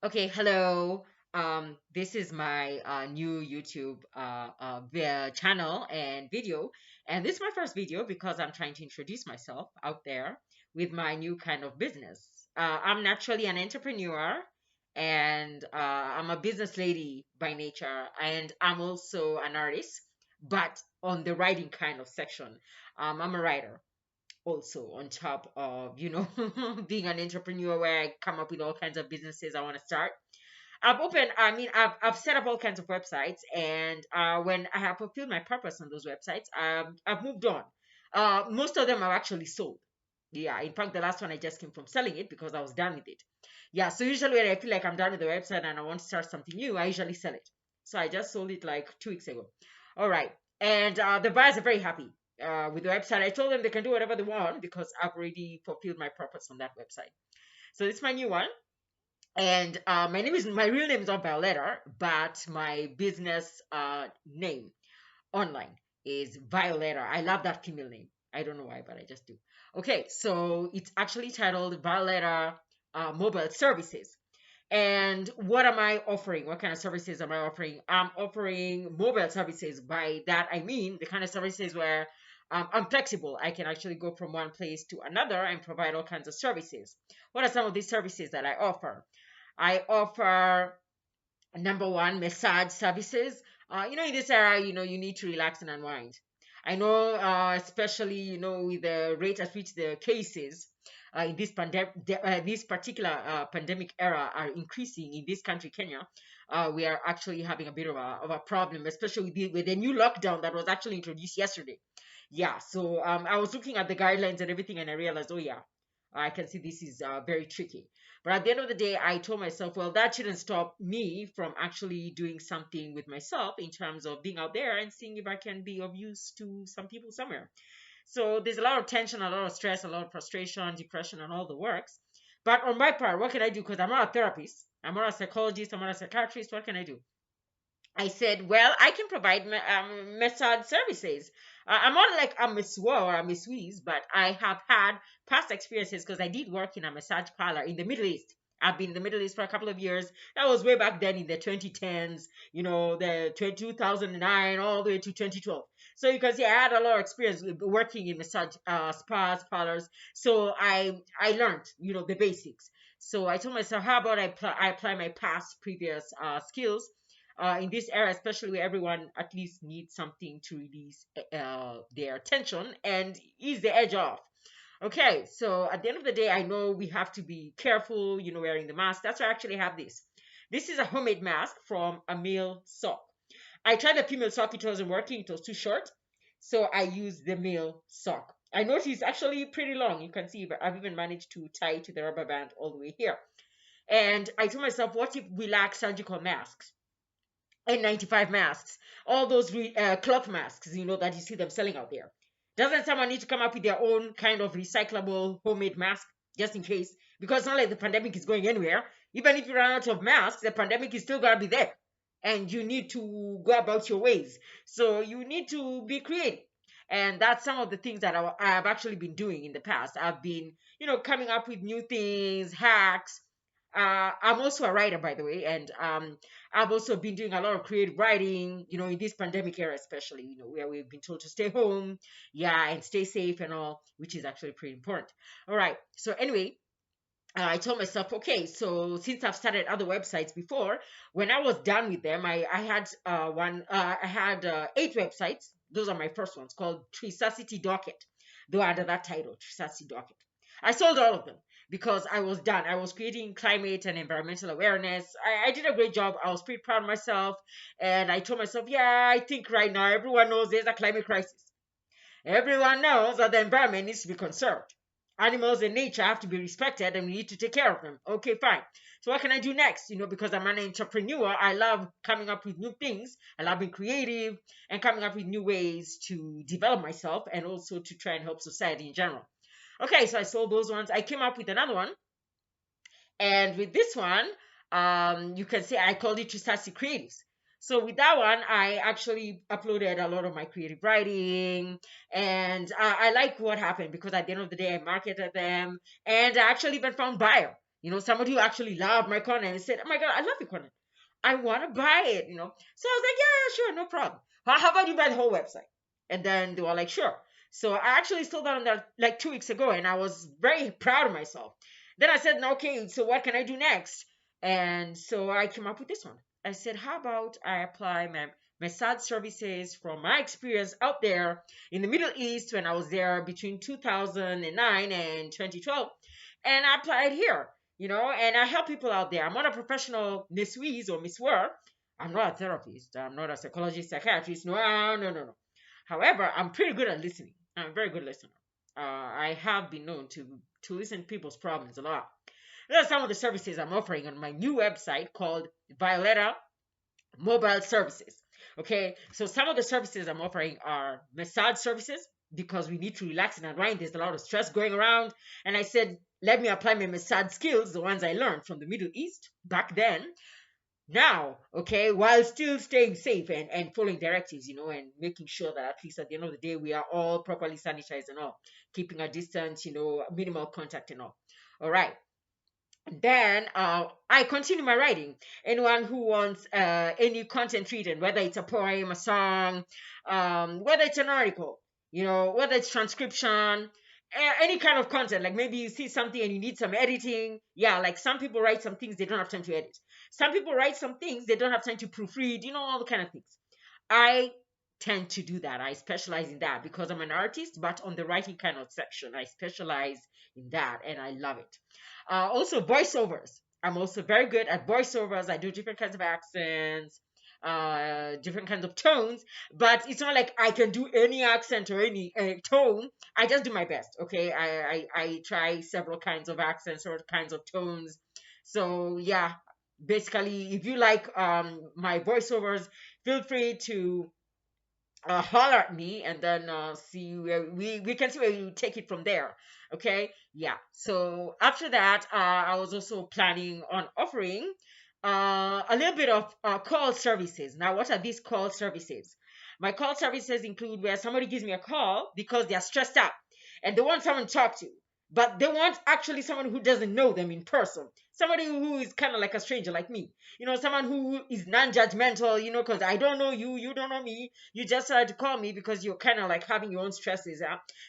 Okay, hello. This is my new YouTube channel and video, and this is my first video because I'm trying to introduce myself out there with my new kind of business. I'm naturally an entrepreneur, and I'm a business lady by nature, and I'm also an artist, but on the writing kind of section. I'm a writer also on top of being an entrepreneur where I come up with all kinds of businesses I want to start. I've set up all kinds of websites, and when I have fulfilled my purpose on those websites, I've moved on. Most of them are actually sold. Yeah, in fact, the last one I just came from selling it because I was done with it. Yeah, so usually when I feel like I'm done with the website and I want to start something new, I usually sell it. So I just sold it like 2 weeks ago. All right, and the buyers are very happy with the website. I told them they can do whatever they want because I've already fulfilled my purpose on that website. So it's my new one, and my real name is not Violetta, but my business name online is Violetta. I love that female name. I don't know why, but I just do. Okay, so it's actually titled Violetta Mobile Services. And what am I offering? What kind of services am I offering? I'm offering mobile services. By that, I mean the kind of services where I'm flexible. I can actually go from one place to another and provide all kinds of services. What are some of these services that I offer? I offer number one, massage services. In this era, you need to relax and unwind. I know, especially, with the rate at which the cases in this particular pandemic era are increasing in this country, Kenya. We are actually having a bit of a problem, especially with the new lockdown that was actually introduced yesterday. Yeah, so I was looking at the guidelines and everything, and I realized, oh yeah, I can see this is very tricky. But at the end of the day, I told myself, well, that shouldn't stop me from actually doing something with myself in terms of being out there and seeing if I can be of use to some people somewhere. So there's a lot of tension, a lot of stress, a lot of frustration, depression, and all the works. But on my part, what can I do? Because I'm not a therapist, I'm not a psychologist, I'm not a psychiatrist. What can I do? I said, well, I can provide massage services. I'm not like a Miss War or a Miss Weeze, but I have had past experiences because I did work in a massage parlor in the Middle East. I've been in the Middle East for a couple of years. That was way back then in the 2010s, the 2009 all the way to 2012. So you can see I had a lot of experience with working in massage spas, parlors. So I learned, the basics. So I told myself, how about I apply my past previous skills in this era, especially where everyone at least needs something to release their tension and ease the edge off. Okay, so at the end of the day, I know we have to be careful, wearing the mask. That's why I actually have this. This is a homemade mask from a male sock. I tried the female sock, it wasn't working, it was too short. So I used the male sock. I noticed it's actually pretty long. You can see, but I've even managed to tie it to the rubber band all the way here. And I told myself, what if we lack surgical masks? N95 masks, all those cloth masks, that you see them selling out there. Doesn't someone need to come up with their own kind of recyclable homemade mask just in case? Because it's not like the pandemic is going anywhere. Even if you run out of masks, the pandemic is still gonna be there, and you need to go about your ways. So you need to be creative. And that's some of the things that I've actually been doing in the past. I've been, coming up with new things, hacks. I'm also a writer, by the way, and I've also been doing a lot of creative writing, in this pandemic era, especially, where we've been told to stay home, yeah, and stay safe and all, which is actually pretty important. All right. So, anyway, I told myself, okay, so since I've started other websites before, when I was done with them, I had I had 8 websites. Those are my first ones called Trisacity Docket. They were under that title, Trisacity Docket. I sold all of them because I was done. I was creating climate and environmental awareness. I did a great job. I was pretty proud of myself. And I told myself, yeah, I think right now everyone knows there's a climate crisis. Everyone knows that the environment needs to be conserved. Animals and nature have to be respected and we need to take care of them. Okay, fine. So what can I do next? Because I'm an entrepreneur, I love coming up with new things. I love being creative and coming up with new ways to develop myself and also to try and help society in general. Okay, so I sold those ones. I came up with another one. And with this one, you can say I called it Tristasi Creatives. So with that one, I actually uploaded a lot of my creative writing, and I like what happened because at the end of the day, I marketed them, and I actually even found buyer. somebody who actually loved my content and said, "Oh my God, I love your content. I want to buy it." So I was like, "Yeah, sure, no problem. How about you buy the whole website?" And then they were like, "Sure." So I actually sold that on that like 2 weeks ago, and I was very proud of myself. Then I said, "No, okay, so what can I do next?" And so I came up with this one. I said, "How about I apply my massage services from my experience out there in the Middle East when I was there between 2009 and 2012, and I applied here, and I help people out there. I'm not a professional Miss Weeze or Miss Word. I'm not a therapist. I'm not a psychologist, psychiatrist. No, no, no, no. However, I'm pretty good at listening. I'm a very good listener. I have been known to listen to people's problems a lot. Those are some of the services I'm offering on my new website called Violetta Mobile Services. Okay, so some of the services I'm offering are massage services because we need to relax and unwind. There's a lot of stress going around. And I said, let me apply my massage skills, the ones I learned from the Middle East back then, now, okay, while still staying safe and following directives, and making sure that at least at the end of the day, we are all properly sanitized and all, keeping a distance, minimal contact and all. All right. Then I continue my writing. Anyone who wants any content written, whether it's a poem, a song, whether it's an article, whether it's transcription, any kind of content, like maybe you see something and you need some editing. Yeah, like some people write some things they don't have time to edit. Some people write some things they don't have time to proofread, all the kind of things. I tend to do that. I specialize in that because I'm an artist, but on the writing kind of section, I specialize in that and I love it. Also, voiceovers. I'm also very good at voiceovers. I do different kinds of accents, different kinds of tones, but it's not like I can do any accent or any tone. I just do my best. Okay, I try several kinds of accents or kinds of tones. So yeah, basically, if you like my voiceovers, feel free to holler at me, and then see where we can see where you take it from there. Okay, yeah. So after that, I was also planning on offering a little bit of call services. Now, what are these call services? My call services include where somebody gives me a call because they are stressed out and they want someone to talk to, but they want actually someone who doesn't know them in person, somebody who is kind of like a stranger like me, someone who is non-judgmental, because I don't know you, you don't know me, you just tried to call me because you're kind of like having your own stresses.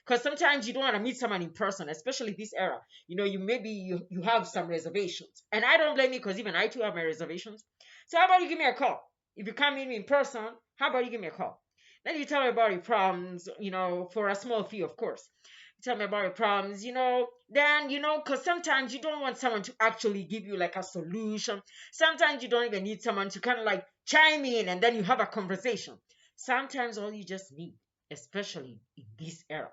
Because sometimes you don't want to meet someone in person, especially this era. You have some reservations, and I don't blame you because even I too have my reservations. So how about you give me a call? If you can't meet me in person, how about you give me a call? Then you tell me about your problems, for a small fee, of course. Tell me about your problems, then, because sometimes you don't want someone to actually give you like a solution. Sometimes you don't even need someone to kind of like chime in and then you have a conversation. Sometimes all you just need, especially in this era,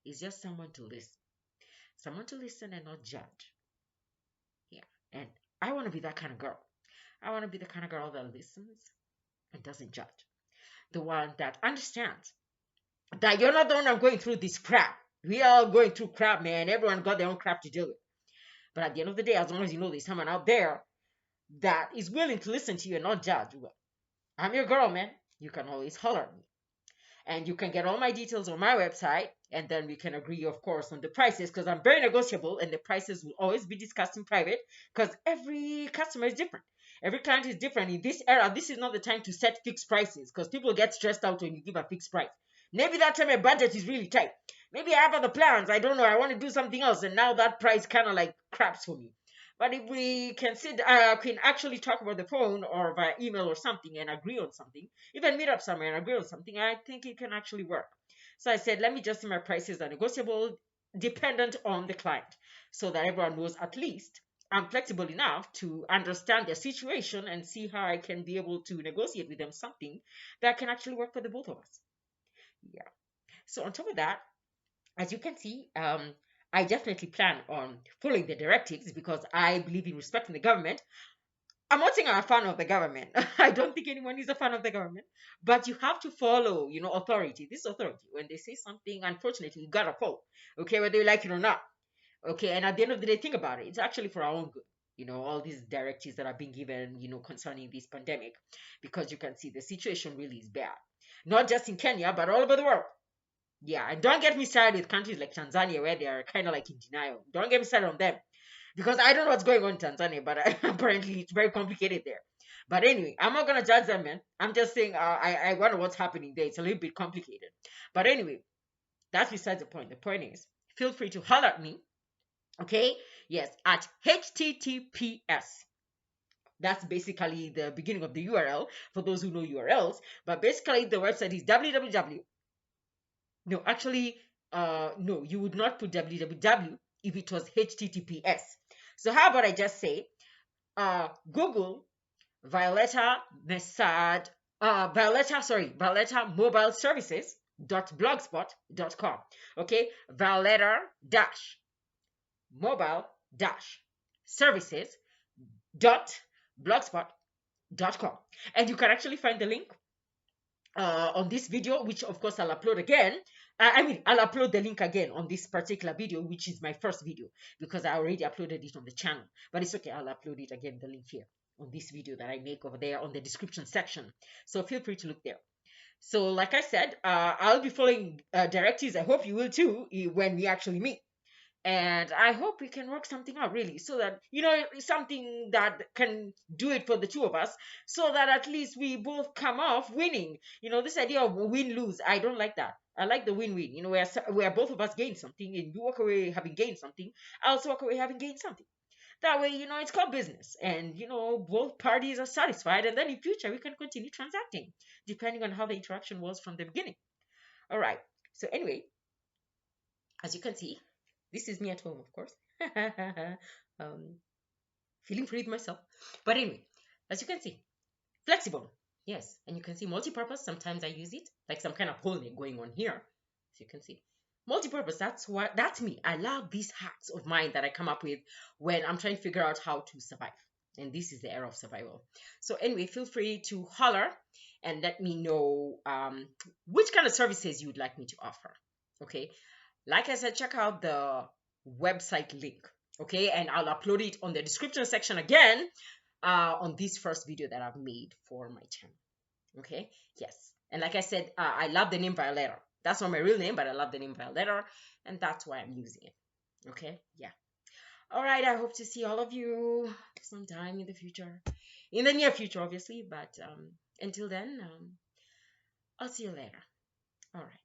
is just someone to listen. Someone to listen and not judge. Yeah. And I want to be that kind of girl. I want to be the kind of girl that listens and doesn't judge. The one that understands that you're not the one going through this crap. We are going through crap, man. Everyone got their own crap to deal with. But at the end of the day, as long as you know there's someone out there that is willing to listen to you and not judge, well, I'm your girl, man. You can always holler at me. And you can get all my details on my website, and then we can agree, of course, on the prices, because I'm very negotiable, and the prices will always be discussed in private, because every customer is different. Every client is different. In this era, this is not the time to set fixed prices, because people get stressed out when you give a fixed price. Maybe that time my budget is really tight. Maybe I have other plans. I don't know. I want to do something else, and now that price kind of like craps for me. But if we can can actually talk about the phone or via email or something and agree on something, even meet up somewhere and agree on something, I think it can actually work. So I said, let me just say my prices are negotiable, dependent on the client, so that everyone knows at least I'm flexible enough to understand their situation and see how I can be able to negotiate with them something that can actually work for the both of us. Yeah. So on top of that, as you can see, I definitely plan on following the directives because I believe in respecting the government. I'm not saying I'm a fan of the government. I don't think anyone is a fan of the government, but you have to follow, authority. This authority, when they say something, unfortunately, you gotta follow. Okay, whether you like it or not. Okay, and at the end of the day, think about it. It's actually for our own good. All these directives that are being given, concerning this pandemic, because you can see the situation really is bad. Not just in Kenya, but all over the world. Yeah, and don't get me started with countries like Tanzania where they are kind of like in denial. Don't get me started on them. because I don't know what's going on in Tanzania, but apparently it's very complicated there. But anyway, I'm not gonna judge them, man. I'm just saying I wonder what's happening there. It's a little bit complicated. But anyway, that's besides the point. The point is, feel free to holler at me. Okay, yes, at HTTPS. That's basically the beginning of the URL for those who know URLs. But basically, the website is www. No, actually, no, you would not put www if it was HTTPS. So how about I just say, Google Violetta Messad, Violetta Mobile Services .blogspot.com. Okay, Violetta dash mobile dash services .blogspot.com, and you can actually find the link on this video, which of course I'll upload again. I'll upload the link again on this particular video, which is my first video, because I already uploaded it on the channel. But it's okay, I'll upload it again, the link here on this video that I make over there on the description section. So feel free to look there. So like I said, I'll be following directives. I hope you will too when we actually meet. And I hope we can work something out, really, so that, it's something that can do it for the two of us, so that at least we both come off winning. This idea of win-lose, I don't like that. I like the win-win, where both of us gain something, and you walk away having gained something. I also walk away having gained something. That way, it's called business, and both parties are satisfied, and then in future we can continue transacting, depending on how the interaction was from the beginning. All right. So anyway, as you can see, this is me at home, of course. Feeling free with myself. But anyway, as you can see, flexible. Yes, and you can see multi-purpose. Sometimes I use it, like some kind of holding going on here. As you can see. Multi-purpose, that's me. I love these hacks of mine that I come up with when I'm trying to figure out how to survive. And this is the era of survival. So anyway, feel free to holler and let me know which kind of services you would like me to offer. Okay. Like I said, check out the website link, okay? And I'll upload it on the description section again on this first video that I've made for my channel, okay? Yes. And like I said, I love the name Violetta. That's not my real name, but I love the name Violetta, and that's why I'm using it, okay? Yeah. All right, I hope to see all of you sometime in the future. In the near future, obviously, but until then, I'll see you later. All right.